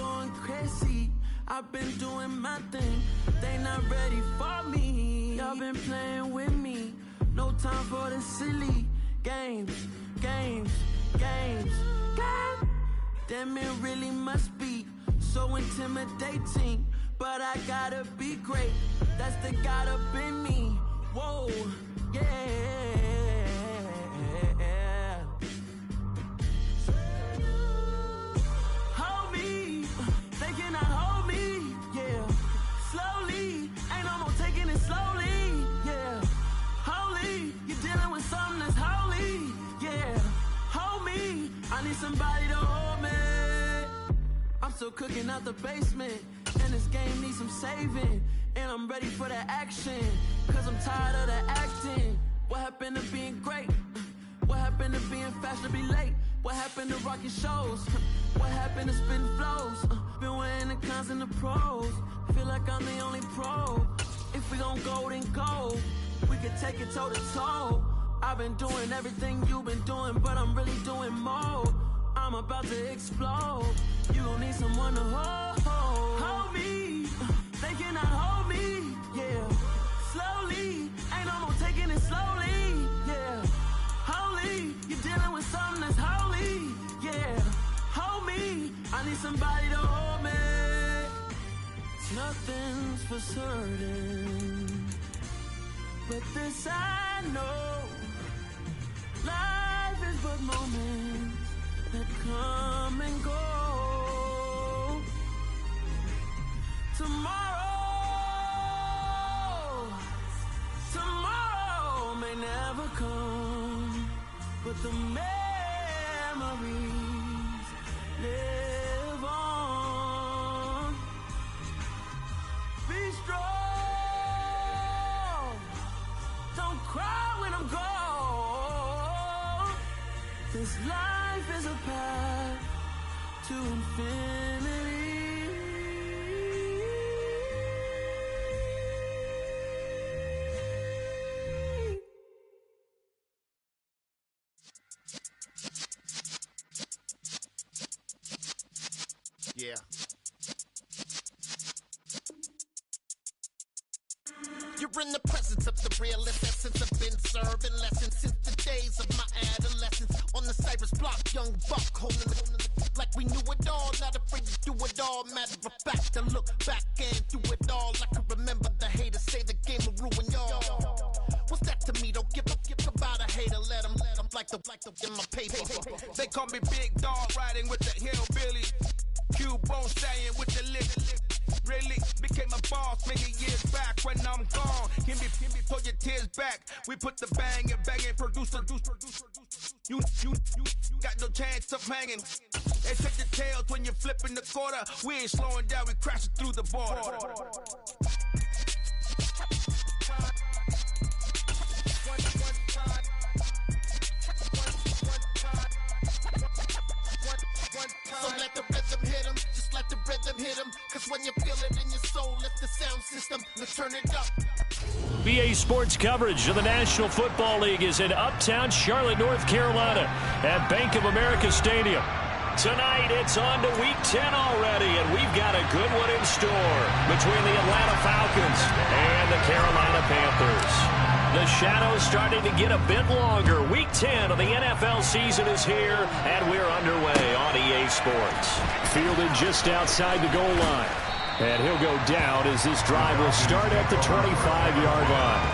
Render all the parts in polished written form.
going crazy. I've been doing my thing. They not ready for me. Y'all been playing with me. No time for the silly games. Damn, it really must be so intimidating. But I gotta be great. That's the God up in me. Whoa, yeah. Hold me, they cannot hold me, yeah. Slowly, ain't no more taking it slowly, yeah. Holy, you're dealing with something that's holy, yeah. Hold me, I need somebody to hold me. I'm still cooking out the basement, and this game needs some saving. And I'm ready for the action, cause I'm tired of the acting. What happened to being great? What happened to being fashionably late? What happened to rocking shows? What happened to spitting flows? Been wearing the cons and the pros. Feel like I'm the only pro. If we gon' go, then go. We could take it toe to toe. I've been doing everything you've been doing, but I'm really doing more. I'm about to explode. You gon' need someone to hold me. They cannot hold me, yeah. Slowly, ain't no more taking it slowly, yeah. Holy, you're dealing with something that's holy, yeah. Hold me, I need somebody to hold me. Nothing's for certain, but this I know. Life is but moments that come and go. Tomorrow may never come, but the memories live on. Be strong, don't cry when I'm gone. This life is a path to infinity. Yeah. You're in the presence of the realest essence. I've been serving lessons since the days of my adolescence. On the Cypress block, young buck holding it like we knew it all. Not afraid to do it all. Matter of fact, to look back and do it all. I can remember the haters say the game will ruin y'all. What's that to me? Don't give about a hater. Let them like the in my paper. They call me Big Dog, riding with the hillbilly. Q-Bone staying with the lick. Really became a boss many years back when I'm gone. Can be pull your tears back. We put the bang and producer. You got no chance of hanging. They take the tails when you're flipping the quarter. We ain't slowing down, we crashing through the border. So let the rhythm hit him, just let the rhythm hit him. Cause when you feel it in your soul, lift the sound system, let's turn it up. BA Sports coverage of the National Football League is in Uptown Charlotte, North Carolina at Bank of America Stadium. Tonight, it's on to Week 10 already, and we've got a good one in store between the Atlanta Falcons and the Carolina Panthers. The shadow's starting to get a bit longer. Week 10 of the NFL season is here, and we're underway on EA Sports. Fielded just outside the goal line. And he'll go down as this drive will start at the 25-yard line.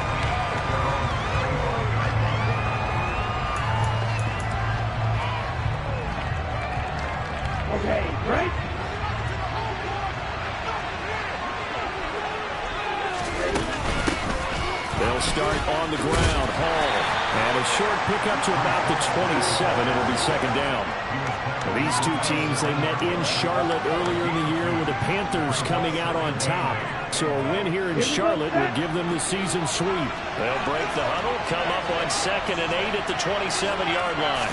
Okay, right? They'll start on the ground. Hall. And a short pickup to about the 27. It'll be second down. These two teams, they met in Charlotte earlier in the year with the Panthers coming out on top. So a win here in Charlotte will give them the season sweep. They'll break the huddle, come up on 2nd and 8 at the 27-yard line.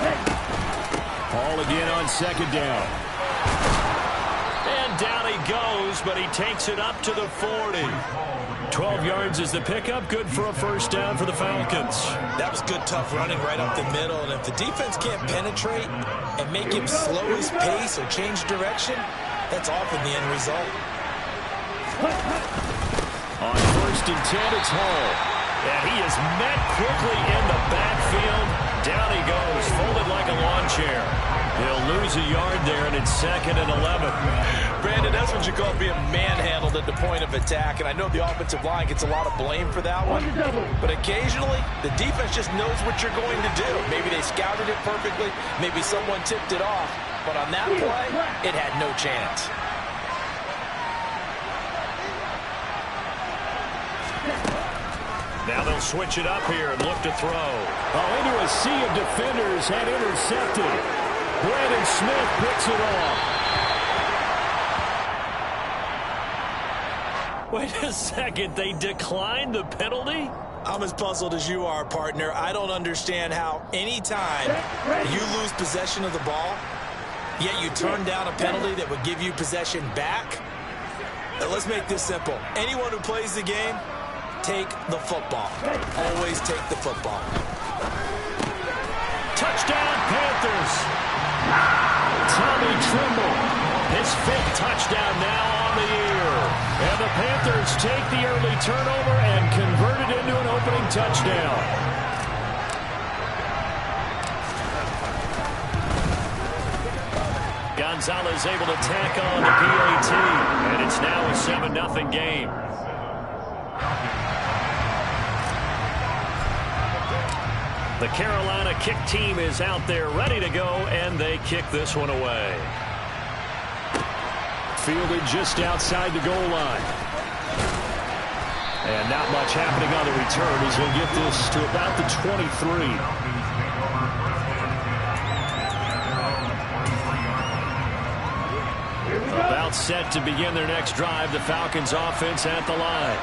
Hall again on second down. And down he goes, but he takes it up to the 40. 12 yards is the pickup, good for a first down for the Falcons. That was good, tough running right up the middle. And if the defense can't penetrate and make him slow his pace or change direction, That's often the end result. On 1st and 10, it's Hall. And he is met quickly in the backfield. Down he goes, folded like a lawn chair. He'll lose a yard there, and it's 2nd and 11. Brandon, that's what you call being manhandled at the point of attack, and I know the offensive line gets a lot of blame for that one, but occasionally the defense just knows what you're going to do. Maybe they scouted it perfectly, maybe someone tipped it off, but on that play, it had no chance. Now they'll switch it up here and look to throw. Oh, into a sea of defenders and intercepted. Brandon Smith picks it off. Wait a second, they declined the penalty? I'm as puzzled as you are, partner. I don't understand how any time you lose possession of the ball, yet you turn down a penalty that would give you possession back. Let's make this simple. Anyone who plays the game, take the football. Always take the football. Touchdown, Panthers. Tommy Tremble, his 5th touchdown now on the year. And the Panthers take the early turnover and convert it into an opening touchdown. Gonzalez able to tack on the PAT, and it's now a 7-0 game. The Carolina kick team is out there ready to go, and they kick this one away. Fielded just outside the goal line. And not much happening on the return as he'll get this to about the 23. About set to begin their next drive, the Falcons offense at the line.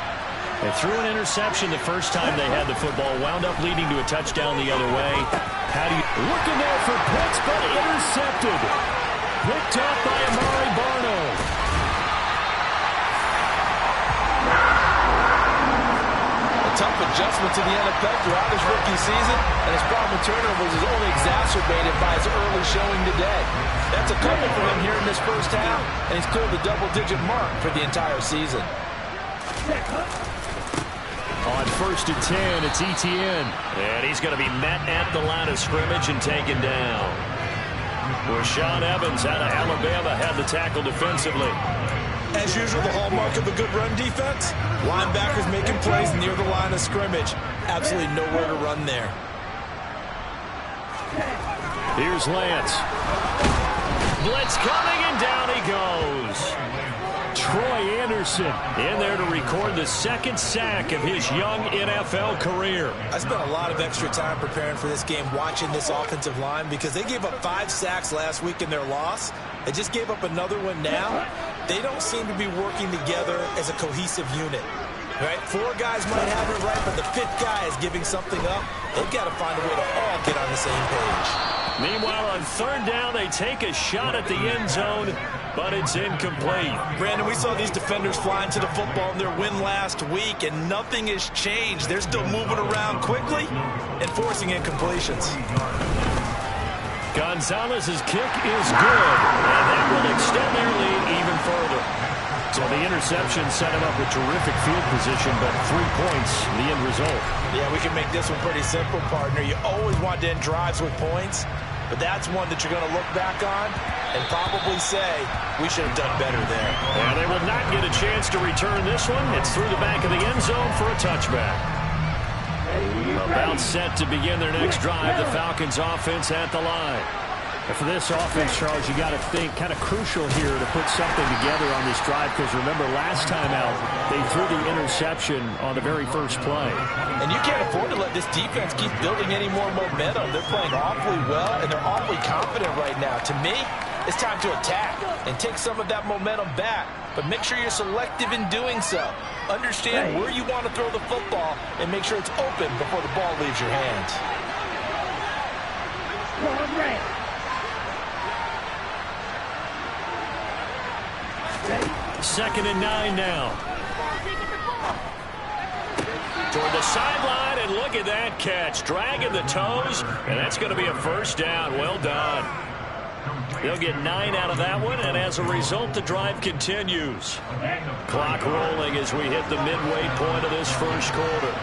They threw an interception the first time they had the football, wound up leading to a touchdown the other way. Looking there for Pitts, but intercepted. Picked up by Amari Barno. A tough adjustment to the NFL throughout his rookie season, and his problem with turnovers is only exacerbated by his early showing today. That's a couple for him here in this first half, and he's cleared the double-digit mark for the entire season. On 1st and 10, it's Etienne. And he's going to be met at the line of scrimmage and taken down. Rashaan Evans out of Alabama had the tackle defensively. As usual, the hallmark of a good run defense, linebackers making plays near the line of scrimmage. Absolutely nowhere to run there. Here's Lance. Blitz coming, and down he goes. Troy Anderson in there to record the 2nd sack of his young NFL career. I spent a lot of extra time preparing for this game watching this offensive line because they gave up 5 sacks last week in their loss. They just gave up another one now. They don't seem to be working together as a cohesive unit. Right? 4 guys might have it right, but the 5th guy is giving something up. They've got to find a way to all get on the same page. Meanwhile, on 3rd down, they take a shot at the end zone, but it's incomplete. Brandon, we saw these defenders flying to the football in their win last week, and nothing has changed. They're still moving around quickly and forcing incompletions. Gonzalez's kick is good, and that will extend their lead even further. So the interception set him up with terrific field position, but 3 points, the end result. Yeah, we can make this one pretty simple, partner. You always want to end drives with points, but that's one that you're going to look back on and probably say, we should have done better there. And they will not get a chance to return this one. It's through the back of the end zone for a touchback. About set to begin their next drive, the Falcons offense at the line. And for this offense, Charles, you got to think kind of crucial here to put something together on this drive, because remember last time out they threw the interception on the very first play. And you can't afford to let this defense keep building any more momentum. They're playing awfully well, and they're awfully confident right now. To me, it's time to attack and take some of that momentum back, but make sure you're selective in doing so. Understand where you want to throw the football and make sure it's open before the ball leaves your hands. 2nd and 9 now. Toward the sideline, and look at that catch. Dragging the toes, and that's going to be a first down. Well done. They'll get 9 out of that one, and as a result, the drive continues. Clock rolling as we hit the midway point of this first quarter.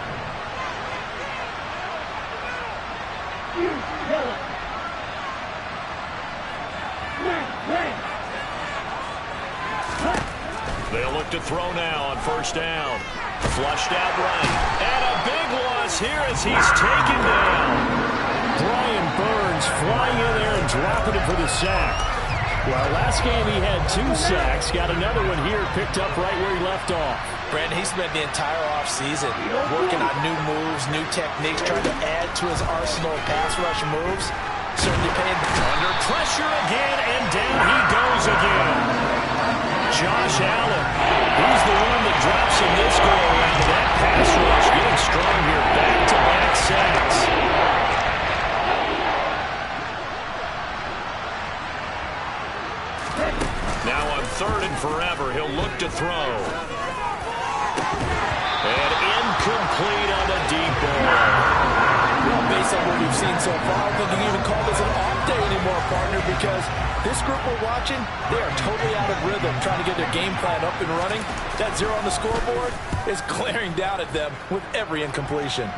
They'll look to throw now on first down. Flushed out right. And a big loss here as he's taken down. Brian Burns flying in there and dropping it for the sack. Well, last game he had 2 sacks. Got another one here picked up right where he left off. Brandon, he spent the entire offseason working on new moves, new techniques, trying to add to his arsenal of pass rush moves. Certainly paying. Under pressure again, and down he goes again. Josh Allen, he's the one that drops in this go-around. That pass rush getting strong here. Back-to-back sacks. Now on 3rd and forever, he'll look to throw. And incomplete on the deep ball. Well, based on what we've seen so far, I don't think you can even call this an off day anymore, partner, because this group we're watching, they are totally out of rhythm, trying to get their game plan up and running. That 0 on the scoreboard is glaring down at them with every incompletion.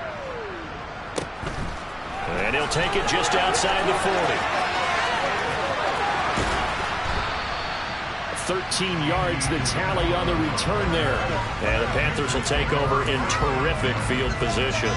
And he'll take it just outside the 40. 13 yards the tally on the return there. And the Panthers will take over in terrific field position.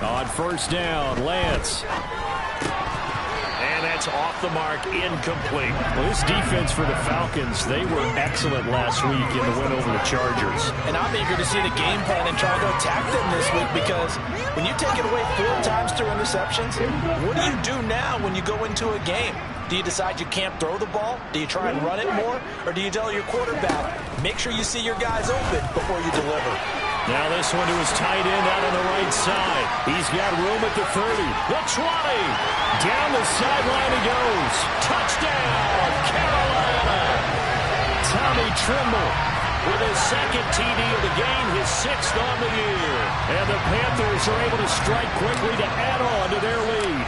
On first down, Lance. And that's off the mark, incomplete. Well, this defense for the Falcons, they were excellent last week in the win over the Chargers. And I'm eager to see the game plan and try to attack them this week, because when you take it away 4 times through interceptions, what do you do now when you go into a game? Do you decide you can't throw the ball? Do you try and run it more? Or do you tell your quarterback, make sure you see your guys open before you deliver? Now this one to his tight end out on the right side. He's got room at the 30, the 20. Down the sideline he goes. Touchdown, Carolina. Tommy Tremble with his 2nd TD of the game, his 6th on the year. And the Panthers are able to strike quickly to add on to their lead.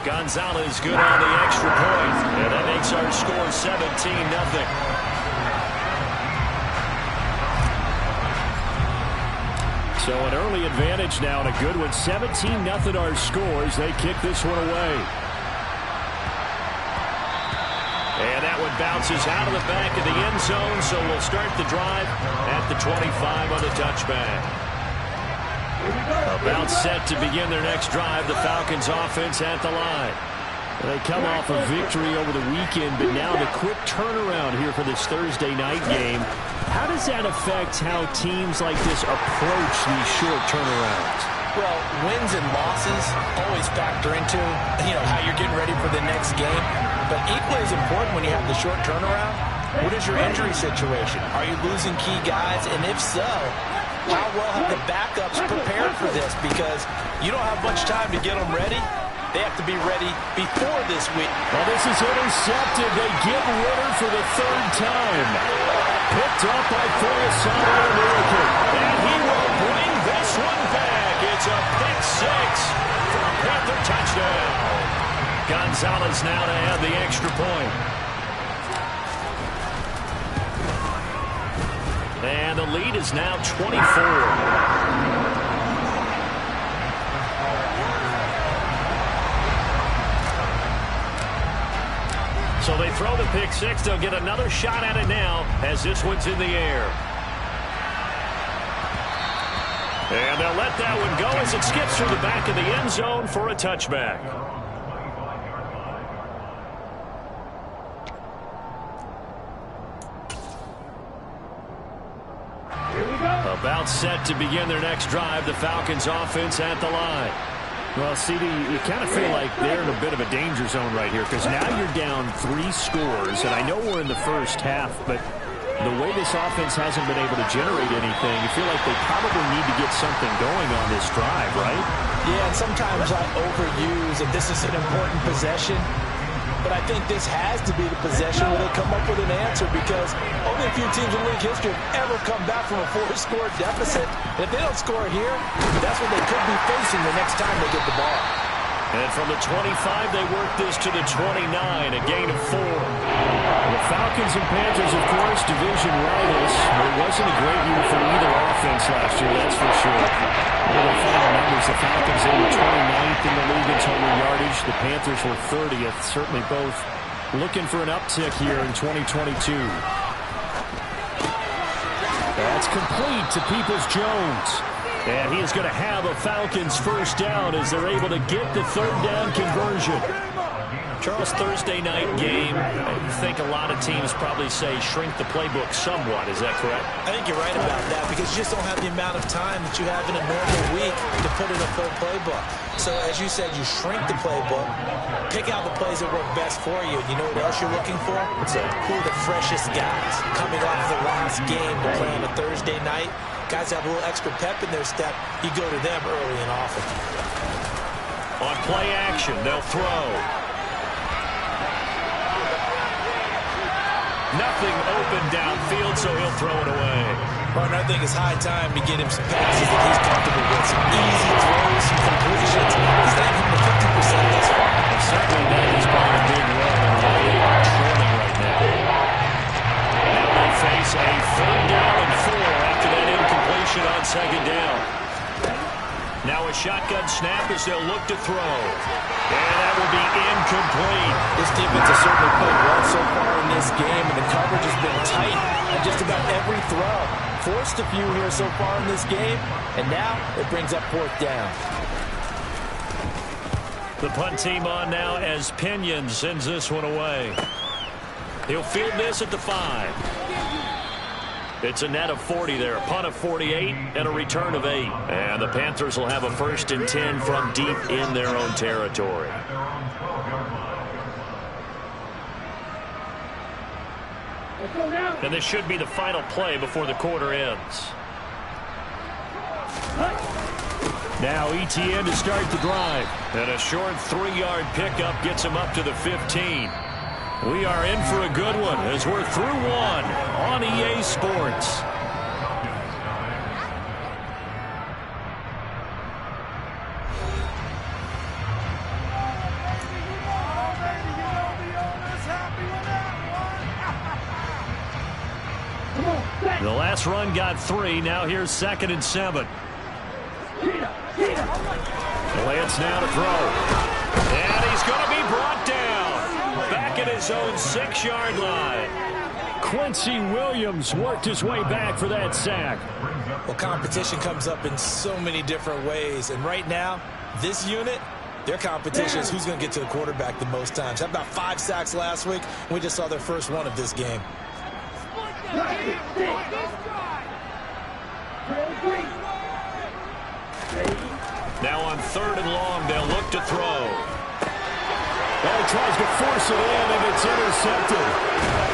Gonzalez good on the extra point. And that makes our score 17-0. So an early advantage now and a good one. 17-0 our scores. They kick this one away. And that one bounces out of the back of the end zone, so we'll start the drive at the 25 on the touchback. About set to begin their next drive, the Falcons offense at the line. They come off a victory over the weekend, but now the quick turnaround here for this Thursday night game. How does that affect how teams like this approach these short turnarounds? Well, wins and losses always factor into, how you're getting ready for the next game. But equally as important when you have the short turnaround, what is your injury situation? Are you losing key guys? And if so, how well have the backups prepared for this? Because you don't have much time to get them ready. They have to be ready before this week. Well, this is intercepted. They get Ritter for the 3rd time. Picked up by Foyesano American. And he will bring this one back. It's a pick 6 for a Panther touchdown. Gonzalez now to add the extra point. And the lead is now 24. So they throw the pick 6. They'll get another shot at it now as this one's in the air. And they'll let that one go as it skips through the back of the end zone for a touchback. About set to begin their next drive, the Falcons offense at the line. Well, CD, you kind of feel like they're in a bit of a danger zone right here, because now you're down 3 scores, and I know we're in the first half, but the way this offense hasn't been able to generate anything, you feel like they probably need to get something going on this drive, right? Yeah, and sometimes I overuse that this is an important possession. But I think this has to be the possession where they come up with an answer, because only a few teams in league history have ever come back from a 4-score deficit. And if they don't score here, that's what they could be facing the next time they get the ball. And from the 25, they work this to the 29, a gain of 4. The Falcons and Panthers, of course, division rivals. It wasn't a great year for either offense last year, that's for sure. One of the final numbers, the Falcons, they were 29th in the league in total yardage. The Panthers were 30th. Certainly both looking for an uptick here in 2022. That's complete to Peoples-Jones. And he is going to have a Falcons first down as they're able to get the third down conversion. Charles, Thursday night game, I think a lot of teams probably say shrink the playbook somewhat. Is that correct? I think you're right about that, because you just don't have the amount of time that you have in a normal week to put in a full playbook. So as you said, you shrink the playbook, pick out the plays that work best for you. You know what else you're looking for? Who are the freshest guys coming off the last game to play on a Thursday night? Guys have a little extra pep in their step. You go to them early and often. On play action, they'll throw. Nothing open downfield, so he'll throw it away. Martin, I think it's high time to get him some passes that he's comfortable with. Some easy throws, some completions. He's not even at 50% thus far. Certainly that is by a big run, and they are trailing right now. Now they face a third down and 4 after that incompletion on second down. Now a shotgun snap as they'll look to throw. And that will be incomplete. This defense has certainly played well so far in this game, and the coverage has been tight on just about every throw. Forced a few here so far in this game, and now it brings up fourth down. The punt team on now as Pinion sends this one away. He'll field this at the 5. It's a net of 40 there, a punt of 48, and a return of 8. And the Panthers will have a 1st and 10 from deep in their own territory. And this should be the final play before the quarter ends. Now Etienne to start the drive. And a short 3-yard pickup gets him up to the 15. We are in for a good one as we're through one on EA Sports. The last run got 3. Now here's 2nd and 7. Lance now to throw. And he's going to be brought down. Back at his own 6-yard line. Quincy Williams worked his way back for that sack. Well, competition comes up in so many different ways. And right now, this unit, their competition is who's going to get to the quarterback the most times. Had about 5 sacks last week. We just saw their first one of this game. Now on 3rd and long, they'll look to throw. Well, he tries to force it in, and it's intercepted.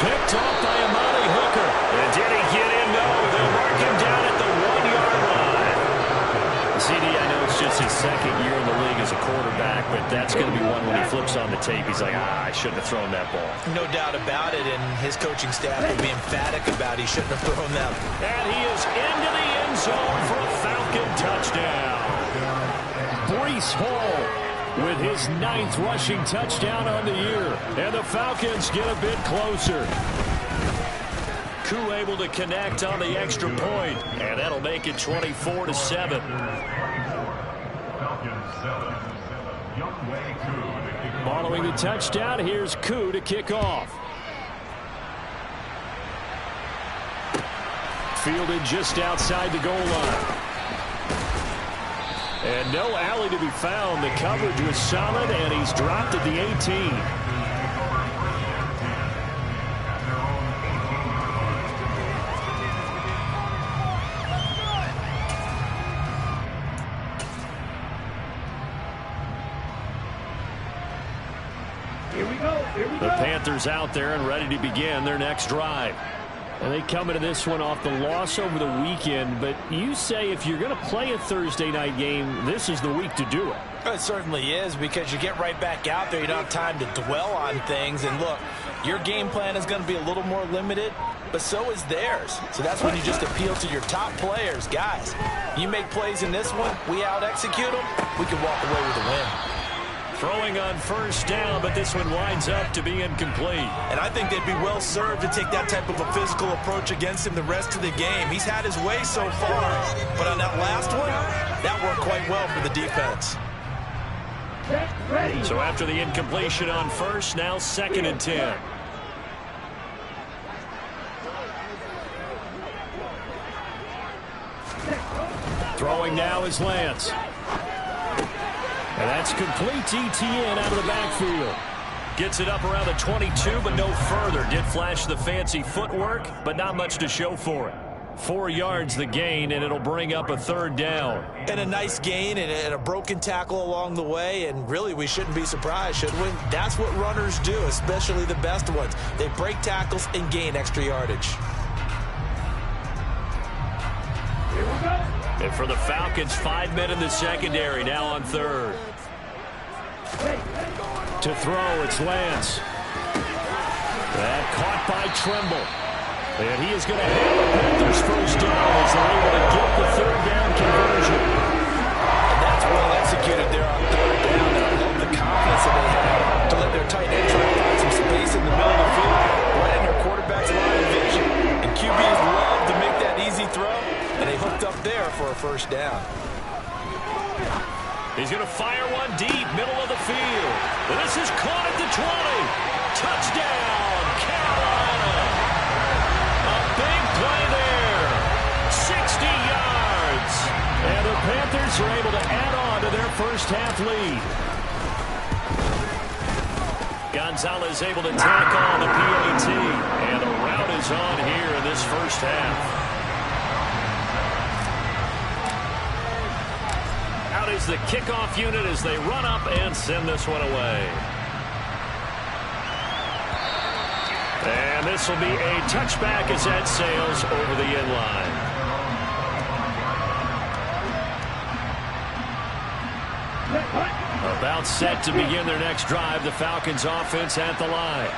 Picked off by Amani Hooker. And did he get in? No, they'll mark him down at the 1-yard line. CD, I know it's just his 2nd year in the league as a quarterback, but that's going to be one when he flips on the tape. He's like, I shouldn't have thrown that ball. No doubt about it, and his coaching staff will be emphatic about he shouldn't have thrown that. And he is into the end zone for a Falcon touchdown. Breece Hall with his 9th rushing touchdown on the year. And the Falcons get a bit closer. Koo able to connect on the extra point, and that'll make it 24-7. Following the touchdown, here's Koo to kick off. Fielded just outside the goal line. And no alley to be found. The coverage was solid, and he's dropped at the 18. Here we go. The Panthers out there and ready to begin their next drive. And they come into this one off the loss over the weekend, but you say if you're going to play a Thursday night game, this is the week to do it. It certainly is, because you get right back out there. You don't have time to dwell on things. And look, your game plan is going to be a little more limited, but so is theirs. So that's when you just appeal to your top players. Guys, you make plays in this one, we out-execute them, we can walk away with a win. Throwing on first down, but this one winds up to be incomplete. And I think they'd be well served to take that type of a physical approach against him the rest of the game. He's had his way so far, but on that last one, that worked quite well for the defense. So after the incompletion on first, now 2nd and 10. Throwing now is Lance. And that's complete. Etienne out of the backfield. Gets it up around the 22, but no further. Did flash the fancy footwork, but not much to show for it. 4 yards the gain, and it'll bring up a 3rd down. And a nice gain and a broken tackle along the way, and really we shouldn't be surprised, should we? That's what runners do, especially the best ones. They break tackles and gain extra yardage. And for the Falcons, 5 men in the secondary, now on 3rd. To throw, it's Lance. That caught by Tremble. And he is going to have the Panthers first down as they're able to get the 3rd down conversion. And that's well executed there on 3rd down. And I love the confidence that they had to let their tight end try to find some space in the middle of the field, right in their quarterback's line of vision. And QBs love to make that easy throw, and they hooked up there for a first down. He's going to fire one deep, middle of the field. This is caught at the 20. Touchdown, Carolina. A big play there. 60 yards. And the Panthers are able to add on to their first half lead. Gonzalez able to tack on the PAT. And the route is on here in this first half. Out is the kickoff unit as they run up and send this one away. And this will be a touchback as that sails over the end line. About set to begin their next drive, the Falcons offense at the line.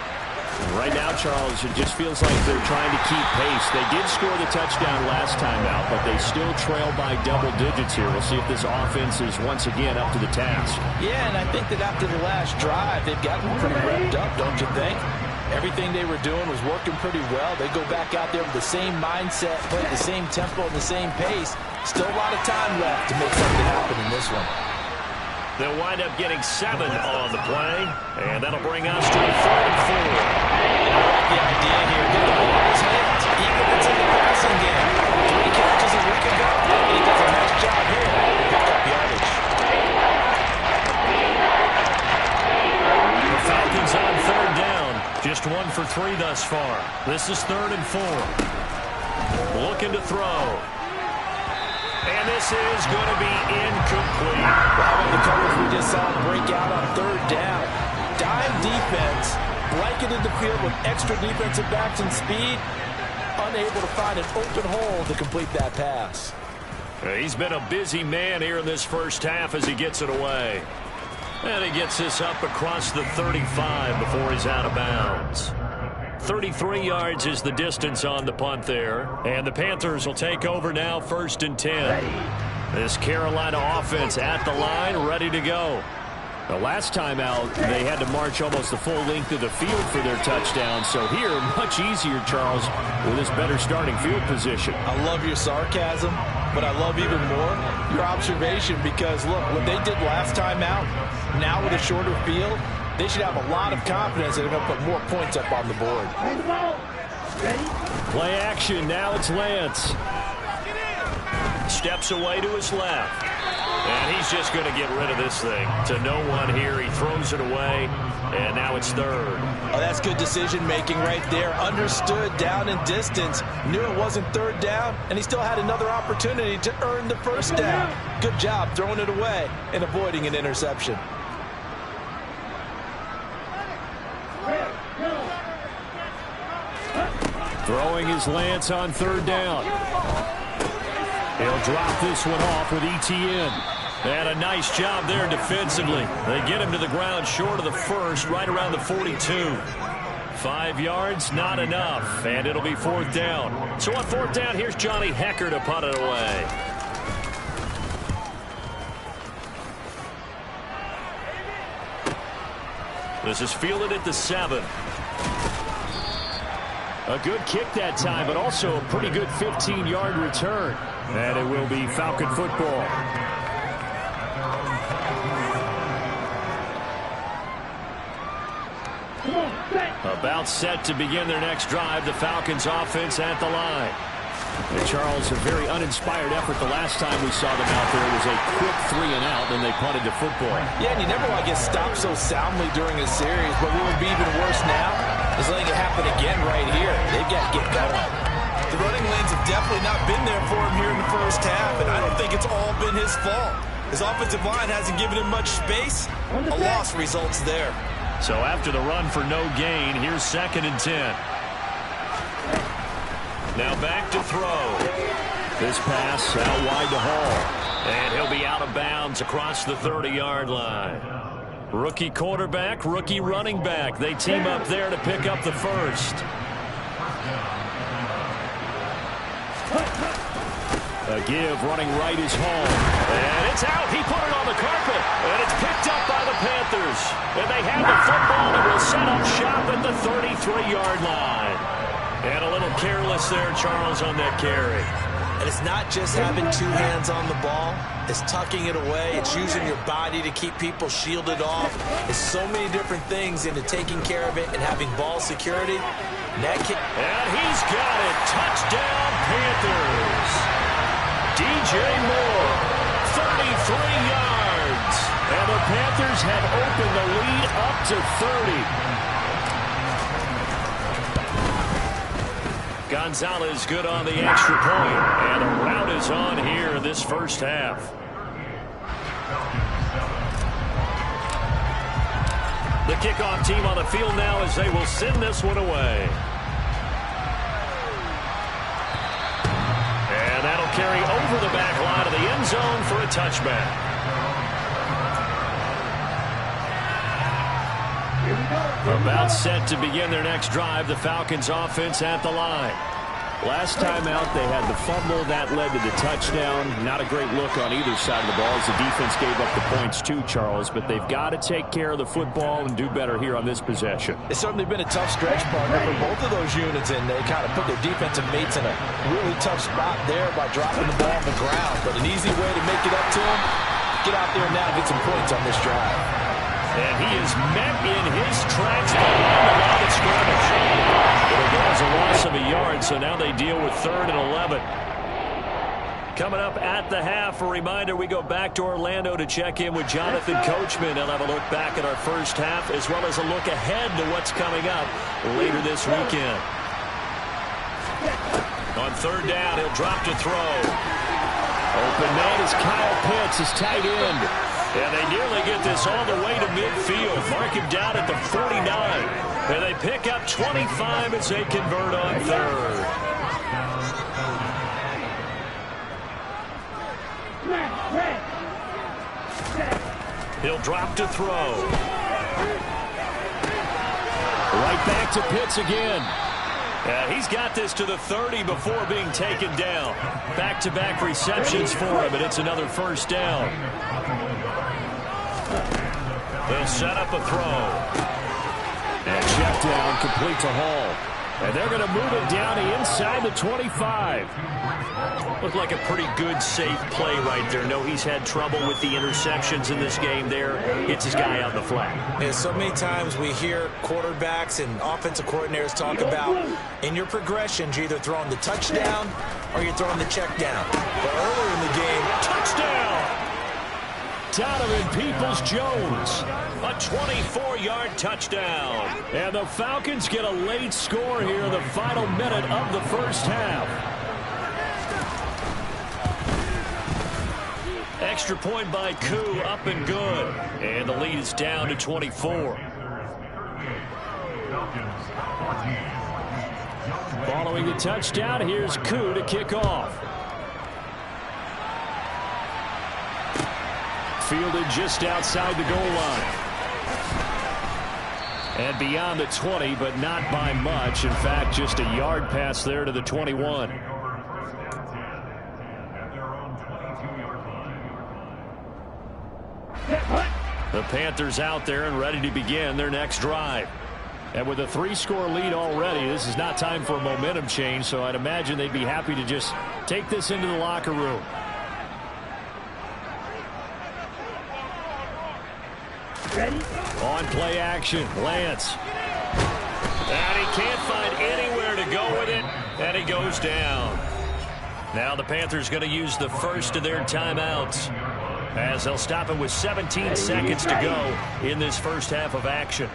Right now, Charles, it just feels like they're trying to keep pace. They did score the touchdown last time out, but they still trail by double digits here. We'll see if this offense is once again up to the task. Yeah, and I think that after the last drive, they've gotten pretty revved up, don't you think? Everything they were doing was working pretty well. They go back out there with the same mindset, play at the same tempo and the same pace. Still a lot of time left to make something happen in this one. They'll wind up getting 7 on the play, and that'll bring us to a 3rd and 4. I like the idea here. Get the ball in his hands, even if it's in the passing game. 3 catches as we can go. And he does a nice job here to pick up yardage. The Falcons on 3rd down. Just 1 for 3 thus far. This is 3rd and 4. Looking to throw. And this is going to be incomplete. Wow, the coverage we just saw break out on 3rd down. Dime defense, blanketed the field with extra defensive backs and speed, unable to find an open hole to complete that pass. He's been a busy man here in this first half as he gets it away. And he gets this up across the 35 before he's out of bounds. 33 yards is the distance on the punt there. And the Panthers will take over now, 1st and 10. This Carolina offense at the line, ready to go. The last time out, they had to march almost the full length of the field for their touchdown. So here, much easier, Charles, with this better starting field position. I love your sarcasm, but I love even more your observation because, look, what they did last time out, now with a shorter field, they should have a lot of confidence that they're going to put more points up on the board. Play action. Now it's Lance. Steps away to his left. And he's just going to get rid of this thing. To no one here. He throws it away. And now it's 3rd. Oh, that's good decision-making right there. Understood down in distance. Knew it wasn't 3rd down. And he still had another opportunity to earn the first down. Good job throwing it away and avoiding an interception. Throwing his lance on third down. He'll drop this one off with Etienne. And a nice job there defensively. They get him to the ground short of the first, right around the 42. 5 yards, not enough, and it'll be fourth down. So on fourth down, here's Johnny Hekker to punt it away. This is fielded at the 7. A good kick that time, but also a pretty good 15-yard return. And it will be Falcon football. About set to begin their next drive. The Falcons offense at the line. And Charles, a very uninspired effort the last time we saw them out there. It was a quick 3-and-out, then they punted to football. Yeah, and you never want to get stopped so soundly during a series, but what would be even worse now is letting it happen again right here. They've got to get going. The running lanes have definitely not been there for him here in the first half, and I don't think it's all been his fault. His offensive line hasn't given him much space. A loss results there. So after the run for no gain, here's 2nd and 10. Now back to throw. This pass out wide to Hall. And he'll be out of bounds across the 30-yard line. Rookie quarterback, rookie running back. They team up there to pick up the first. A give running right is Hall. And it's out. He put it on the carpet. And it's picked up by the Panthers. And they have the football and will set up shop at the 33-yard line. And a little careless there, Charles, on that carry. And it's not just having two hands on the ball. It's tucking it away. It's using your body to keep people shielded off. It's so many different things into taking care of it and having ball security. And he's got it. Touchdown, Panthers. DJ Moore, 33 yards. And the Panthers have opened the lead up to 30. Gonzalez good on the extra point. And the rout is on here in this first half. The kickoff team on the field now as they will send this one away. And that'll carry over the back line of the end zone for a touchback. About set to begin their next drive, the Falcons offense at the line. Last time out, they had the fumble. That led to the touchdown. Not a great look on either side of the ball as the defense gave up the points too, Charles. But they've got to take care of the football and do better here on this possession. It's certainly been a tough stretch, partner, for both of those units, and they kind of put their defensive mates in a really tough spot there by dropping the ball on the ground. But an easy way to make it up to them, get out there now and get some points on this drive. And he is met in his tracks behind the line of scrimmage. It was a loss of a yard, so now they deal with 3rd and 11. Coming up at the half, a reminder, we go back to Orlando to check in with Jonathan Coachman. He'll have a look back at our first half, as well as a look ahead to what's coming up later this weekend. On 3rd down, he'll drop to throw. Open man is Kyle Pitts, his tight end. And they nearly get this all the way to midfield. Mark him down at the 49. And they pick up 25 as they convert on 3rd. He'll drop to throw. Right back to Pitts again. He's got this to the 30 before being taken down. Back-to-back receptions for him, and it's another first down. They'll set up a throw. And check down, complete to Hall. And they're going to move it down to inside the 25. Looked like a pretty good, safe play right there. No, he's had trouble with the interceptions in this game there. Hits his guy on the flat. And so many times we hear quarterbacks and offensive coordinators talk about in your progressions, you're either throwing the touchdown or you're throwing the check down. But earlier in the game, touchdown! Donovan Peoples-Jones, a 24-yard touchdown. And the Falcons get a late score here in the final minute of the first half. Extra point by Koo, up and good. And the lead is down to 24. Following the touchdown, here's Koo to kick off. Fielded just outside the goal line. And beyond the 20, but not by much. In fact, just a yard pass there to the 21. The Panthers out there and ready to begin their next drive. And with a 3-score lead already, this is not time for a momentum change, so I'd imagine they'd be happy to just take this into the locker room. Ready? On play action, Lance. And he can't find anywhere to go with it, and he goes down. Now the Panthers going to use the first of their timeouts, as they'll stop it with 17 seconds to go in this first half of action.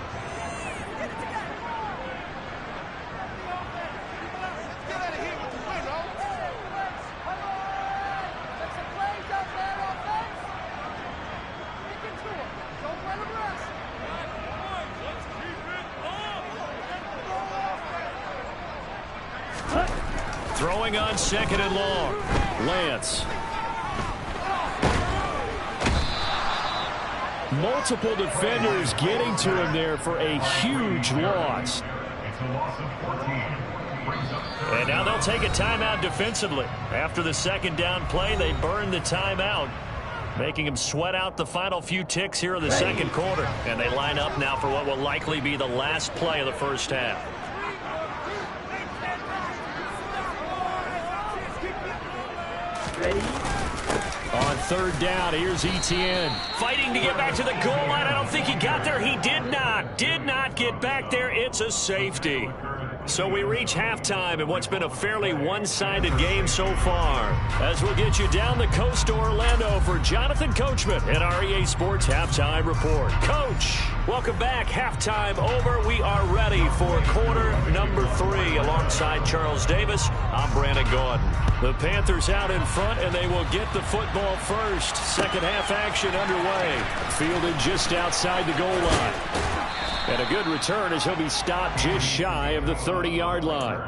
Throwing on second and long. Lance. Multiple defenders getting to him there for a huge loss. And now they'll take a timeout defensively. After the second down play, they burn the timeout, making him sweat out the final few ticks here in the second quarter. And they line up now for what will likely be the last play of the first half. Ready? On third down, here's Etienne. Fighting to get back to the goal line. I don't think he got there. He did not. Did not get back there. It's a safety. So we reach halftime in what's been a fairly one-sided game so far. As we'll get you down the coast to Orlando for Jonathan Coachman and our EA Sports Halftime Report. Coach, welcome back. Halftime over. We are ready for quarter number 3. Alongside Charles Davis, I'm Brandon Gaudin. The Panthers out in front, and they will get the football first. Second half action underway. Fielded just outside the goal line. And a good return as he'll be stopped just shy of the 30-yard line.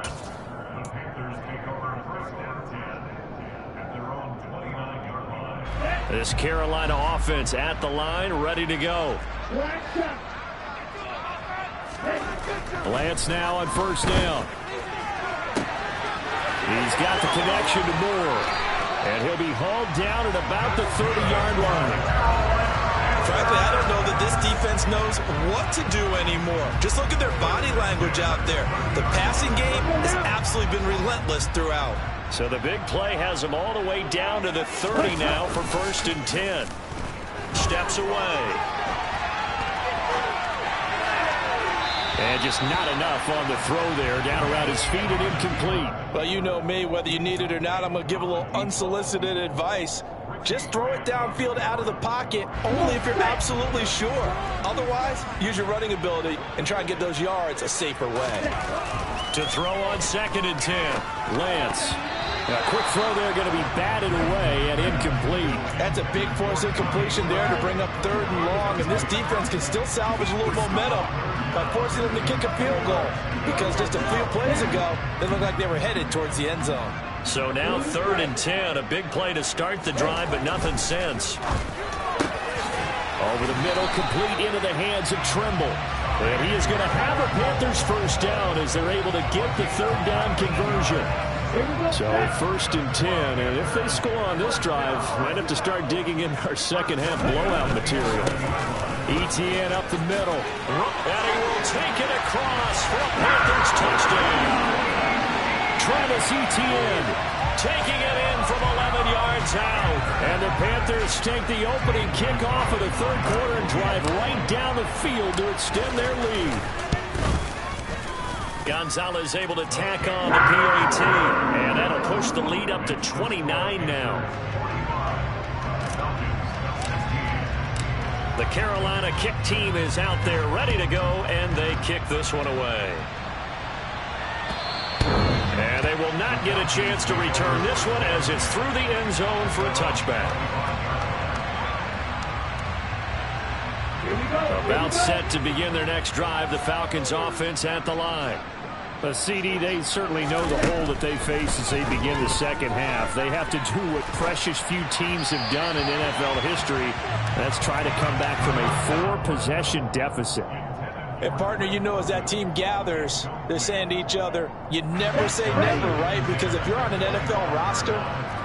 This Carolina offense at the line, ready to go. Lance now on first down. He's got the connection to Moore. And he'll be hauled down at about the 30-yard line. Frankly, I don't know that this defense knows what to do anymore. Just look at their body language out there. The passing game has absolutely been relentless throughout. So the big play has them all the way down to the 30 now for first and 10. Steps away. And just not enough on the throw there. Down around his feet and incomplete. Well, you know me, whether you need it or not, I'm going to give a little unsolicited advice. Just throw it downfield out of the pocket only if you're absolutely sure. Otherwise, use your running ability and try and get those yards a safer way. To throw on second and 10, Lance. A quick throw there going to be batted away and incomplete. That's a big force incompletion there to bring up third and long, and this defense can still salvage a little momentum by forcing them to kick a field goal, because just a few plays ago, they looked like they were headed towards the end zone. So now third and 10, a big play to start the drive, but nothing since. Over the middle, complete into the hands of Trimble. And he is going to have a Panthers first down as they're able to get the third down conversion. So first and 10, and if they score on this drive, might have to start digging in our second half blowout material. Etienne up the middle, and he will take it across for a Panthers touchdown. Travis Etienne taking it in from 11 yards out. And the Panthers take the opening kickoff of the third quarter and drive right down the field to extend their lead. Gonzalez able to tack on the PAT, and that'll push the lead up to 29 now. The Carolina kick team is out there ready to go, and they kick this one away. And they will not get a chance to return this one as it's through the end zone for a touchback. About set to begin their next drive, the Falcons offense at the line. But CD, they certainly know the hole that they face as they begin the second half. They have to do what precious few teams have done in NFL history. That's try to come back from a 4-possession deficit. And, partner, you know, as that team gathers, they're saying to each other, you never say never, right? Because if you're on an NFL roster,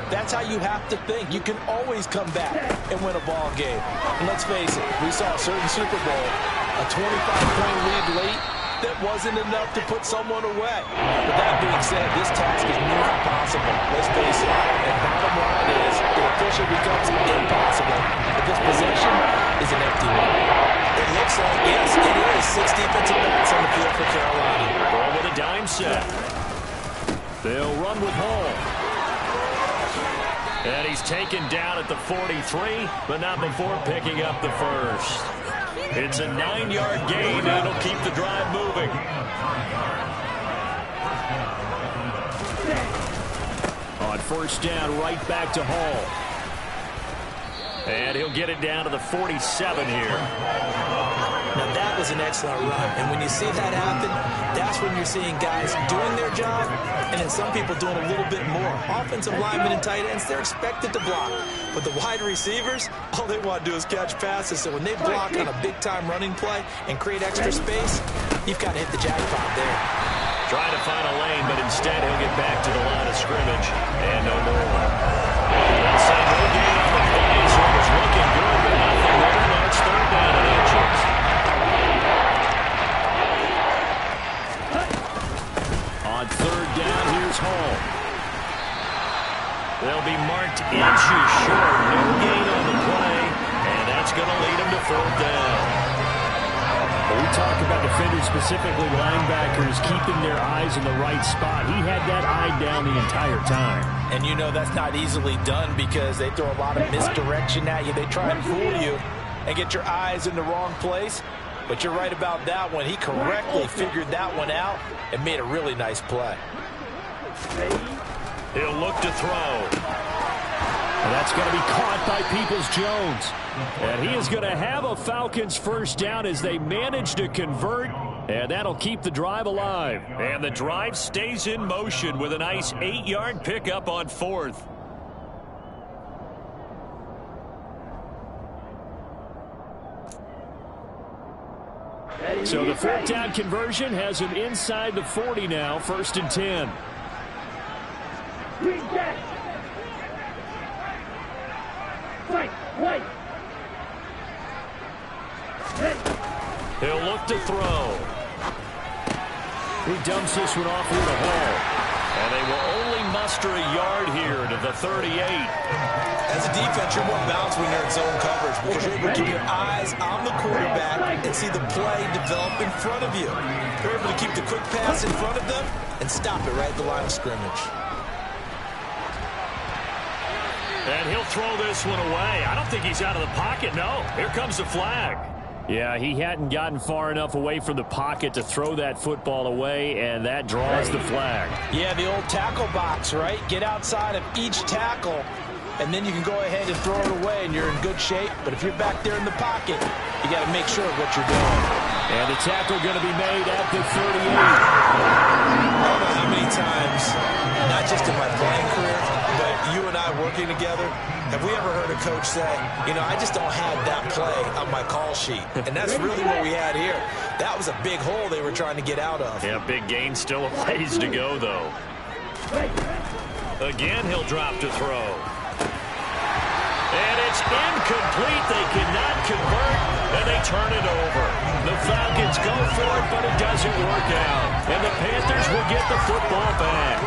that's how you have to think. You can always come back and win a ball game. And let's face it, we saw a certain Super Bowl, a 25-point lead late, that wasn't enough to put someone away. But that being said, this task is near impossible. Let's face it. And bottom line is, it officially becomes impossible if this possession is an empty one. It looks like, yes, it is. 6 defensive backs on the field for Carolina. Ball with a dime set. They'll run with Hall. And he's taken down at the 43, but not before picking up the first. It's a 9-yard gain, and it'll keep the drive moving. On first down, right back to Hall. And he'll get it down to the 47 here. Now, that was an excellent run. And when you see that happen, that's when you're seeing guys doing their job and then some people doing a little bit more. Offensive linemen and tight ends, they're expected to block. But the wide receivers, all they want to do is catch passes. So when they block on a big-time running play and create extra space, you've got to hit the jackpot there. Trying to find a lane, but instead he'll get back to the line of scrimmage. And no more. They'll say no gain on the play, so it was looking good, but nothing there. Now it's third down and inches. On third down, here's Hall. They'll be marked inches short. No gain on the play, and that's going to lead them to fourth down. We talk about defenders, specifically linebackers, keeping their eyes in the right spot. He had that eye down the entire time. And you know that's not easily done because they throw a lot of misdirection at you. They try and fool you and get your eyes in the wrong place. But you're right about that one. He correctly figured that one out and made a really nice play. He'll look to throw. And that's going to be caught by Peoples-Jones. And he is going to have a Falcons first down as they manage to convert. And that'll keep the drive alive. And the drive stays in motion with a nice 8-yard pickup on fourth. So the fourth down conversion has him inside the 40 now, 1st and 10. He'll look to throw. He dumps this one off here to Hall. And they will only muster a yard here to the 38. As a defense, you're more balanced when you're in zone coverage because you're able to keep your eyes on the quarterback and see the play develop in front of you. You're able to keep the quick pass in front of them and stop it right at the line of scrimmage. And he'll throw this one away. I don't think he's out of the pocket, no. Here comes the flag. Yeah, he hadn't gotten far enough away from the pocket to throw that football away, and that draws the flag. Yeah, the old tackle box, right? Get outside of each tackle, and then you can go ahead and throw it away, and you're in good shape. But if you're back there in the pocket, you got to make sure of what you're doing. And the tackle going to be made at the 38. I don't know how many times, not just in my playing career, but you and I working together, have we ever heard a coach say, you know, I just don't have that play on my call sheet? And that's really what we had here. That was a big hole they were trying to get out of. Yeah, big gain, still a ways to go, though. Again, he'll drop to throw. And it's incomplete. They cannot convert, and they turn it over. The Falcons go for it, but it doesn't work out. And the Panthers will get the football back.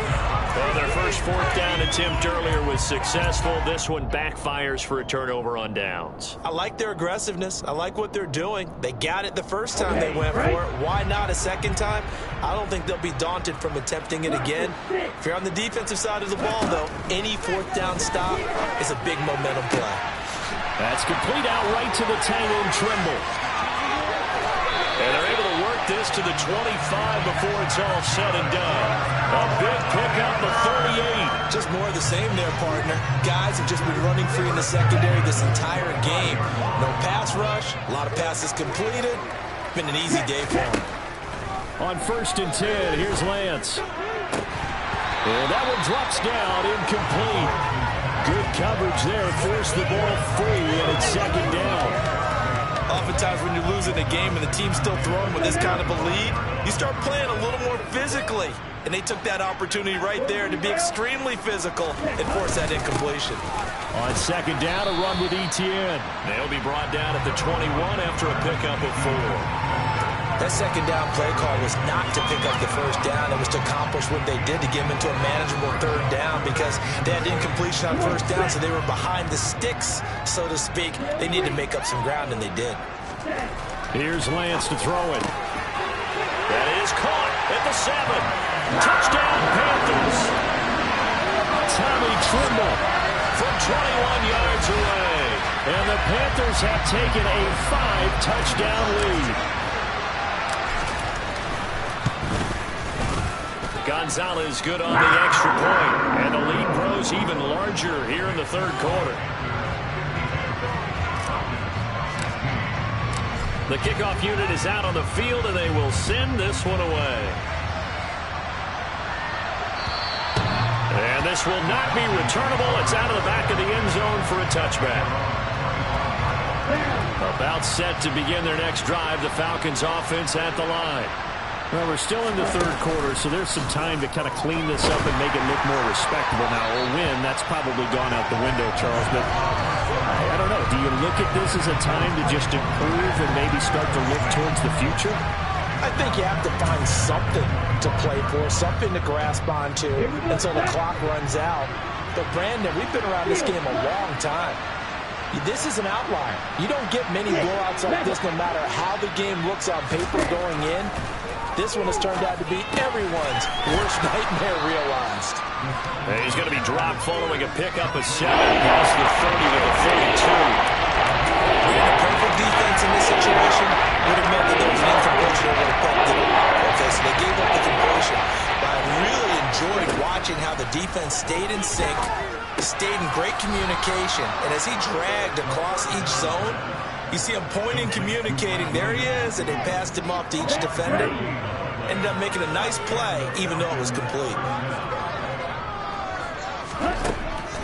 Well, their first fourth down attempt earlier was successful. This one backfires for a turnover on downs. I like their aggressiveness. I like what they're doing. They got it the first time they went for it. Why not a second time? I don't think they'll be daunted from attempting it again. If you're on the defensive side of the ball, though, any fourth down stop is a big momentum play. That's complete out right to the Tangle and Trimble. And they're able to work this to the 25 before it's all said and done. A big pickup of 38. Just more of the same there, partner. Guys have just been running free in the secondary this entire game. No pass rush, a lot of passes completed. Been an easy day for them. On 1st and 10, here's Lance. And that one drops down, incomplete. Good coverage there, forced the ball free, and it's 2nd down. Oftentimes when you're losing a game and the team's still throwing with this kind of a lead, you start playing a little more physically. And they took that opportunity right there to be extremely physical and force that incompletion. On 2nd down, a run with Etienne. They'll be brought down at the 21 after a pickup of 4. That 2nd down play call was not to pick up the 1st down. It was to accomplish what they did to get them into a manageable 3rd down because they had incompletion on 1st down, so they were behind the sticks, so to speak. They needed to make up some ground, and they did. Here's Lance to throw it. That is caught at the 7. Touchdown, Panthers. Tommy Tremble from 21 yards away. And the Panthers have taken a 5-touchdown lead. Gonzalez good on the extra point, and the lead grows even larger here in the 3rd quarter. The kickoff unit is out on the field, and they will send this one away. And this will not be returnable. It's out of the back of the end zone for a touchback. About set to begin their next drive, the Falcons offense at the line. Well, we're still in the 3rd quarter, so there's some time to kind of clean this up and make it look more respectable. Now, a win, that's probably gone out the window, Charles, but I don't know. Do you look at this as a time to just improve and maybe start to look towards the future? I think you have to find something to play for, something to grasp onto until the clock runs out. But, Brandon, we've been around this game a long time. This is an outlier. You don't get many blowouts like this no matter how the game looks on paper going in. This one has turned out to be everyone's worst nightmare realized. And he's going to be dropped following a pickup of 7 across the 30 to the 42. The perfect defense in this situation would have meant that there was an incompletion that would have affected it. Okay, so they gave up the completion. But I really enjoyed watching how the defense stayed in sync, stayed in great communication, and as he dragged across each zone, you see him pointing, communicating. There he is, and they passed him off to each defender. Ended up making a nice play, even though it was complete.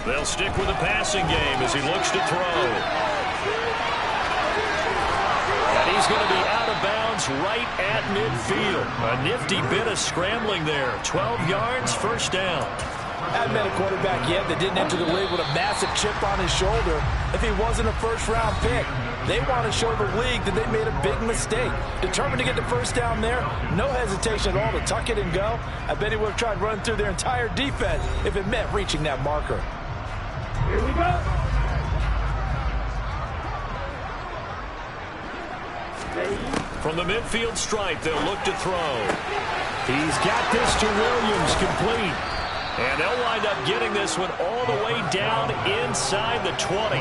They'll stick with the passing game as he looks to throw. And he's going to be out of bounds right at midfield. A nifty bit of scrambling there. 12 yards, 1st down. I haven't met a quarterback yet that didn't enter the league with a massive chip on his shoulder if he wasn't a 1st-round pick. They want to show the league that they made a big mistake. Determined to get the 1st down there, no hesitation at all to tuck it and go. I bet he would have tried running through their entire defense if it meant reaching that marker. Here we go. From the midfield stripe, they'll look to throw. He's got this to Williams, complete. And they'll wind up getting this one all the way down inside the 20.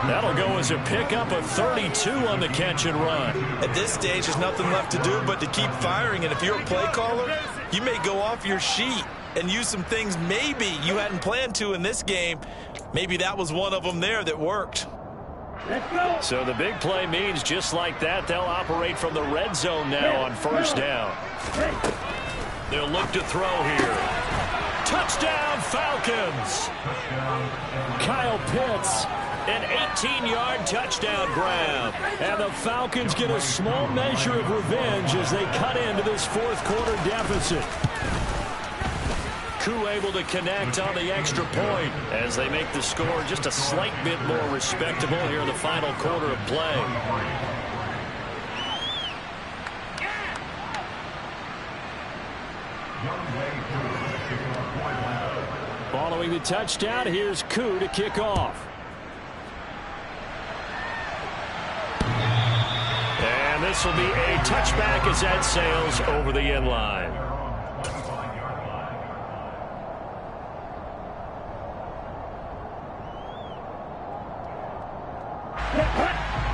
That'll go as a pickup of 32 on the catch and run. At this stage, there's nothing left to do but to keep firing. And if you're a play caller, you may go off your sheet and use some things maybe you hadn't planned to in this game. Maybe that was one of them there that worked. Let's go. So the big play means just like that, they'll operate from the red zone now on 1st down. They'll look to throw here. Touchdown, Falcons! Kyle Pitts, an 18-yard touchdown grab. And the Falcons get a small measure of revenge as they cut into this 4th quarter deficit. Koo able to connect on the extra point as they make the score just a slight bit more respectable here in the final quarter of play. Following the touchdown, here's Koo to kick off. And this will be a touchback as that sails over the end line.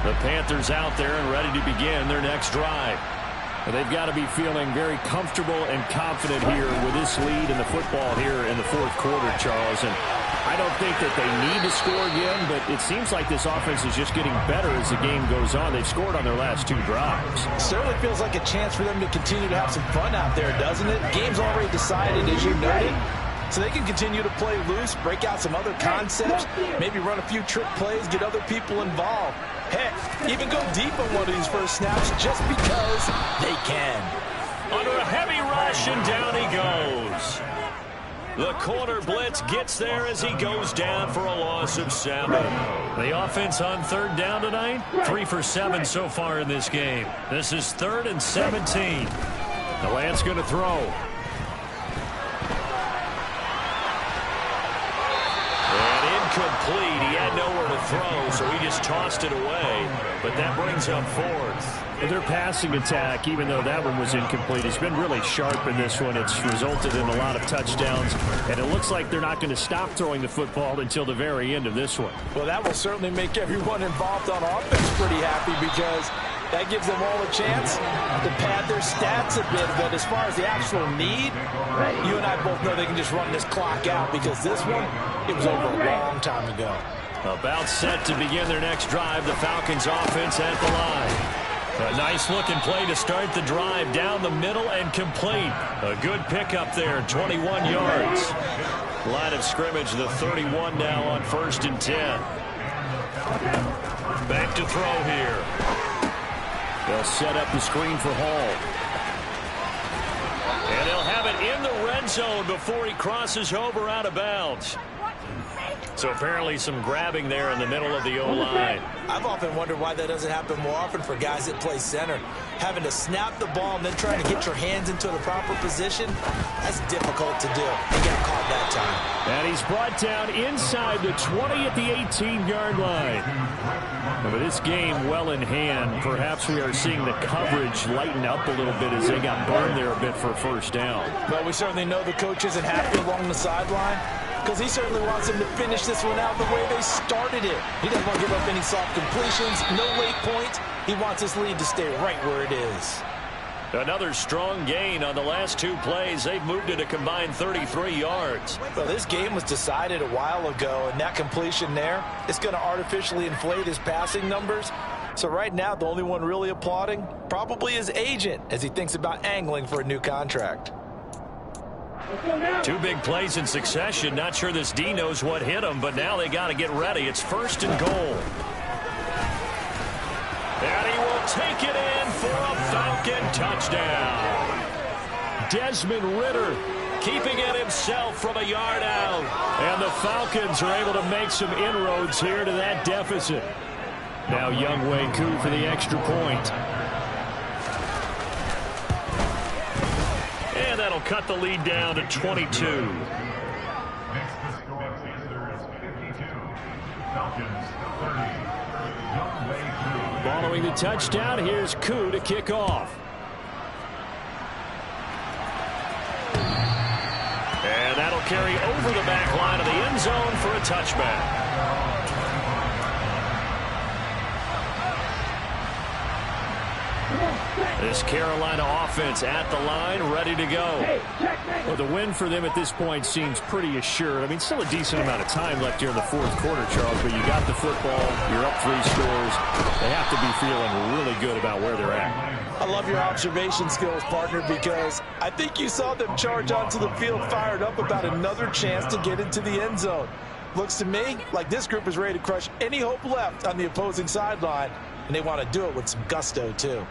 The Panthers out there and ready to begin their next drive. They've got to be feeling very comfortable and confident here with this lead in the football here in the fourth quarter, Charles. And I don't think that they need to score again, but it seems like this offense is just getting better as the game goes on. They've scored on their last 2 drives. Certainly feels like a chance for them to continue to have some fun out there, doesn't it? Game's already decided, as you noted. So they can continue to play loose, break out some other concepts, maybe run a few trick plays, get other people involved. Heck, even go deep on one of these first snaps just because they can. Under a heavy rush, and down he goes. The corner blitz gets there as he goes down for a loss of 7. The offense on 3rd down tonight, 3 for 7 so far in this game. This is 3rd and 17. The Lance going to throw. Complete. He had nowhere to throw, so he just tossed it away. But that brings up 4th. Their passing attack, even though that one was incomplete, has been really sharp in this one. It's resulted in a lot of touchdowns, and it looks like they're not going to stop throwing the football until the very end of this one. Well, that will certainly make everyone involved on offense pretty happy because that gives them all a chance to pad their stats a bit. But as far as the actual need, you and I both know they can just run this clock out because this one, it was over a long time ago. About set to begin their next drive, the Falcons offense at the line. A nice-looking play to start the drive down the middle and complete. A good pickup there, 21 yards. Line of scrimmage, the 31 now on 1st and 10. Back to throw here. They'll set up the screen for Hall. And they'll have it in the red zone before he crosses over out of bounds. So apparently some grabbing there in the middle of the O-line. I've often wondered why that doesn't happen more often for guys that play center. Having to snap the ball and then trying to get your hands into the proper position, that's difficult to do. He got caught that time. And he's brought down inside the 20 at the 18-yard line. But this game well in hand. Perhaps we are seeing the coverage lighten up a little bit as they got burned there a bit for a 1st down. Well, we certainly know the coach isn't happy along the sideline because he certainly wants them to finish this one out the way they started it. He doesn't want to give up any soft completions, no late points. He wants his lead to stay right where it is. Another strong gain on the last 2 plays. They've moved it a combined 33 yards. Well, this game was decided a while ago, and that completion there is going to artificially inflate his passing numbers. So right now, the only one really applauding probably his agent as he thinks about angling for a new contract. 2 big plays in succession. Not sure this D knows what hit him, but now they got to get ready. It's 1st and goal. And he will take it in for a Falcon touchdown. Desmond Ridder keeping it himself from a yard out. And the Falcons are able to make some inroads here to that deficit. Now Younghoe Koo for the extra point. And that'll cut the lead down to 22. Following the touchdown, here's Koo to kick off. And that'll carry over the back line of the end zone for a touchback. This Carolina offense at the line, ready to go. Well, the win for them at this point seems pretty assured. I mean, still a decent amount of time left here in the 4th quarter, Charles, but you got the football, you're up 3 scores. They have to be feeling really good about where they're at. I love your observation skills, partner, because I think you saw them charge onto the field fired up about another chance to get into the end zone. Looks to me like this group is ready to crush any hope left on the opposing sideline, and they want to do it with some gusto, too.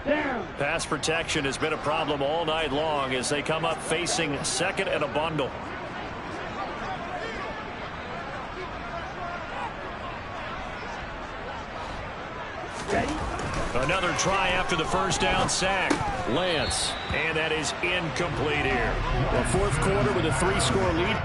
Pass protection has been a problem all night long as they come up facing 2nd and a bundle. Another try after the 1st down sack. Lance, and that is incomplete here. The 4th quarter with a 3-score lead.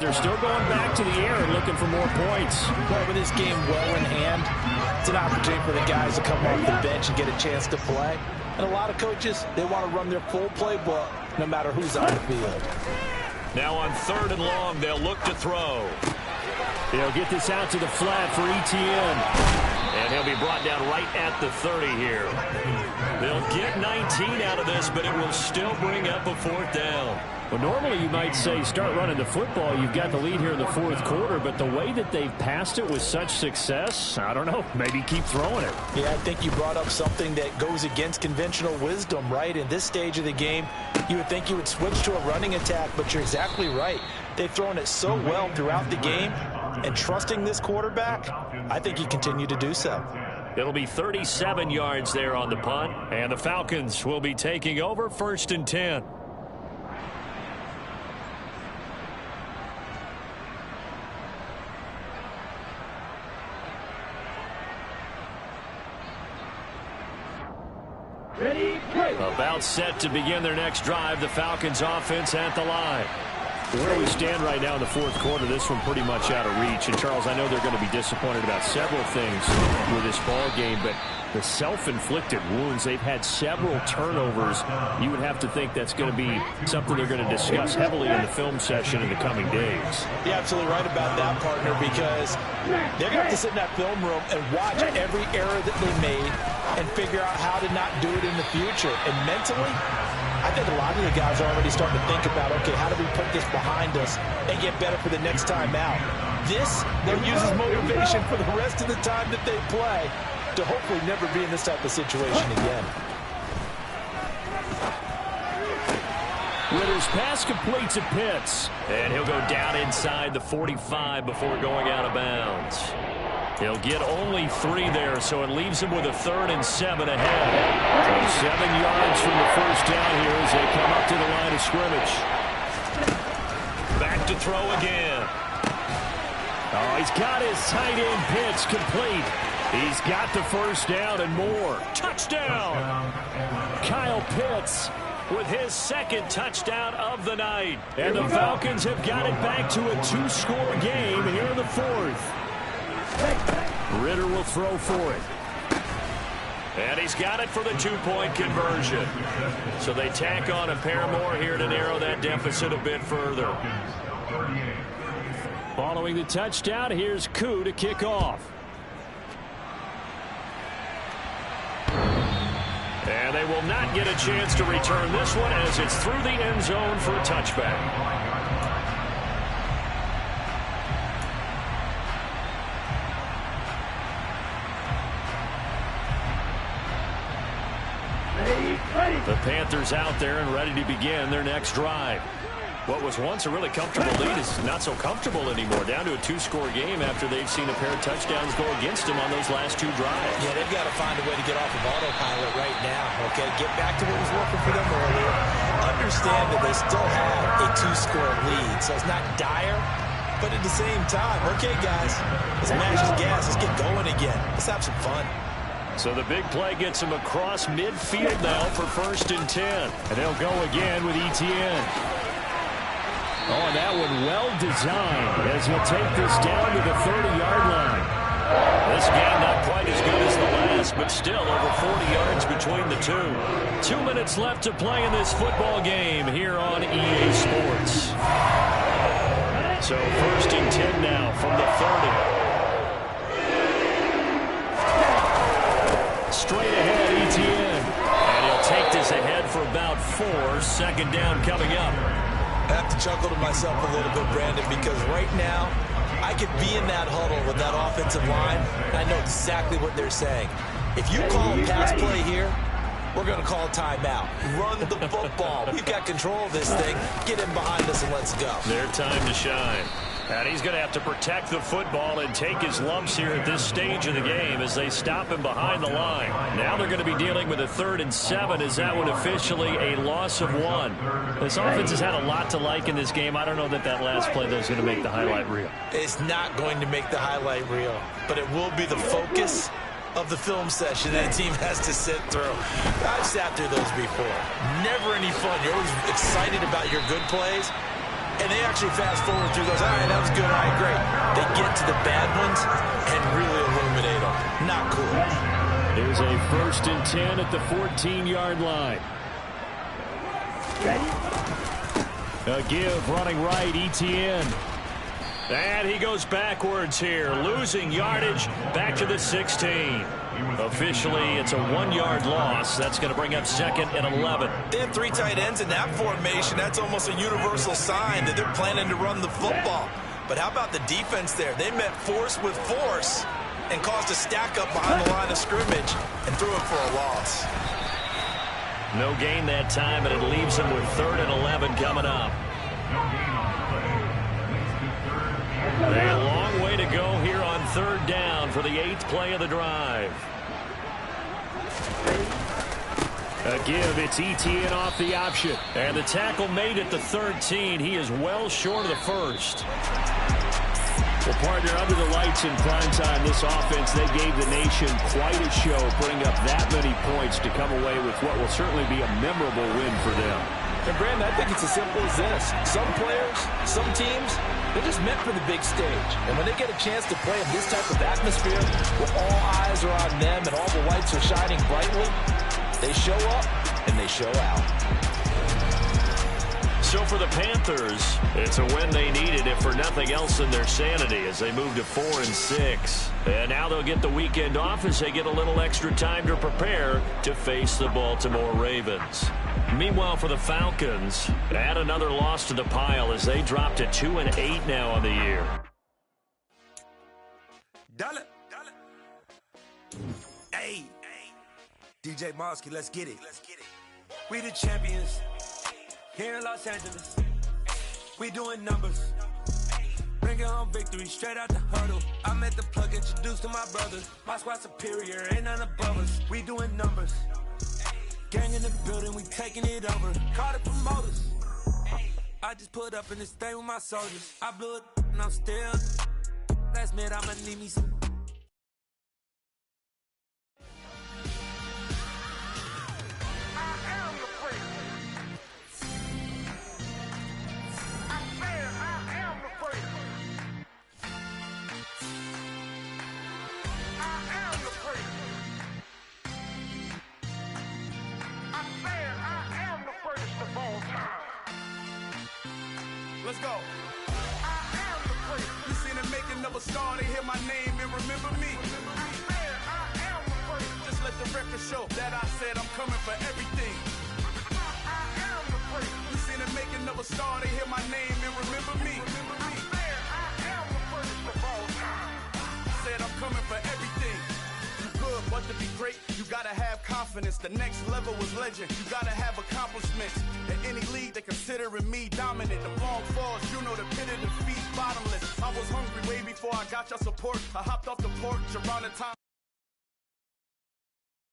they're still going back to the air and looking for more points. Well, with this game well in hand, it's an opportunity for the guys to come off the bench and get a chance to play. And a lot of coaches, they want to run their full playbook no matter who's on the field. Now on 3rd and long, they'll look to throw. They'll get this out to the flat for Etienne. And he'll be brought down right at the 30 here. They'll get 19 out of this, but it will still bring up a 4th down. Well, normally you might say start running the football. You've got the lead here in the 4th quarter, but the way that they've passed it with such success, I don't know, maybe keep throwing it. Yeah, I think you brought up something that goes against conventional wisdom, right? In this stage of the game, you would think you would switch to a running attack, but you're exactly right. They've thrown it so well throughout the game, and trusting this quarterback, I think he continue to do so. It'll be 37 yards there on the punt, and the Falcons will be taking over 1st and 10. Ready, play. About set to begin their next drive, the Falcons offense at the line. Where do we stand right now in the 4th quarter? This one pretty much out of reach. And, Charles, I know they're going to be disappointed about several things with this ball game, but the self-inflicted wounds, they've had several turnovers. You would have to think that's going to be something they're going to discuss heavily in the film session in the coming days. You're absolutely right about that, partner, because they're going to have to sit in that film room and watch every error that they made and figure out how to not do it in the future. And mentally, I think a lot of the guys are already starting to think about, okay, how do we put this behind us and get better for the next time out? This, they'll use as motivation for the rest of the time that they play to hopefully never be in this type of situation again. Ritter's pass complete to Pitts. And he'll go down inside the 45 before going out of bounds. He'll get only 3 there, so it leaves him with a 3rd and 7 ahead. So 7 yards from the first down here as they come up to the line of scrimmage. Back to throw again. Oh, he's got his tight end Pitts complete. He's got the first down and more. Touchdown! Kyle Pitts with his 2nd touchdown of the night. And the Falcons have got it back to a 2-score game here in the 4th. Ritter will throw for it. And he's got it for the 2-point conversion. So they tack on a pair more here to narrow that deficit a bit further. Following the touchdown, here's Koo to kick off. And they will not get a chance to return this one as it's through the end zone for a touchback. The Panthers out there and ready to begin their next drive. What was once a really comfortable lead is not so comfortable anymore. Down to a 2-score game after they've seen a pair of touchdowns go against them on those last 2 drives. Yeah, they've got to find a way to get off of autopilot right now, okay? Get back to what was working for them earlier. Understand that they still have a 2-score lead, so it's not dire. But at the same time, okay, guys, let's mash the gas. Let's get going again. Let's have some fun. So the big play gets him across midfield now for 1st and 10. And they'll go again with Etienne. Oh, and that one well designed as he'll take this down to the 30-yard line. This game not quite as good as the last, but still over 40 yards between the two. 2 minutes left to play in this football game here on EA Sports. So 1st and 10 now from the 30. Straight ahead, Etienne. And he'll take this ahead for about 4. 2nd down coming up. I have to chuckle to myself a little bit, Brandon, because right now I could be in that huddle with that offensive line, and I know exactly what they're saying. If you call a pass play here, we're going to call a timeout. Run the football. We've got control of this thing. Get in behind us and let's go. Their time to shine. And he's going to have to protect the football and take his lumps here at this stage of the game as they stop him behind the line. Now they're going to be dealing with a 3rd and 7 as that one officially a loss of 1. This offense has had a lot to like in this game. I don't know that last play, though, is going to make the highlight reel. It's not going to make the highlight reel, but it will be the focus of the film session that a team has to sit through. I've sat through those before. Never any fun. You're always excited about your good plays, And they actually fast forward through those. All right, that was good. All right, great. They get to the bad ones and really illuminate them. Not cool. Here's a 1st and 10 at the 14-yard line. A give running right, Etienne. And he goes backwards here, losing yardage back to the 16. Officially, it's a 1-yard loss. That's going to bring up 2nd and 11. They have 3 tight ends in that formation. That's almost a universal sign that they're planning to run the football. But how about the defense there? They met force with force and caused a stack up behind the line of scrimmage and threw it for a loss. No gain that time, and it leaves them with 3rd and 11 coming up. A long way to go here on 3rd down for the 8th play of the drive. A give, it's Etienne off the option. And the tackle made at the 13. He is well short of the 1st. Well, partner, under the lights in primetime, this offense, they gave the nation quite a show, putting up that many points to come away with what will certainly be a memorable win for them. And, Brandon, I think it's as simple as this. Some players, some teams, they're just meant for the big stage. And when they get a chance to play in this type of atmosphere where all eyes are on them and all the lights are shining brightly, they show up and they show out. So for the Panthers, it's a win they needed, if for nothing else than their sanity, as they move to 4-6. And now they'll get the weekend off as they get a little extra time to prepare to face the Baltimore Ravens. Meanwhile, for the Falcons, add another loss to the pile as they drop to 2-8 now on the year. Hey, DJ Mosky, let's get it. We the champions here in Los Angeles. We doing numbers. Bringing home victory straight out the huddle. I met the plug, introduced to my brothers. My squad superior, ain't none above us. We doing numbers. Gang in the building, we taking it over. Call the promoters. I just put up in this thing with my soldiers. I blew it and I'm still. Last minute, I'ma need me some. Let's go. You seen the making of a star, they hear my name and remember me. Just let the record show that I said I'm coming for everything. You seen the making of a star, they hear my name and remember me. Said I'm coming for everything. You good, but to be great, you gotta have confidence. The next level was legend. You gotta have accomplishments. In any league, they considering me dominant. The long falls, you know the pit of defeat, bottomless. I was hungry way before I got your support. I hopped off the porch around the time.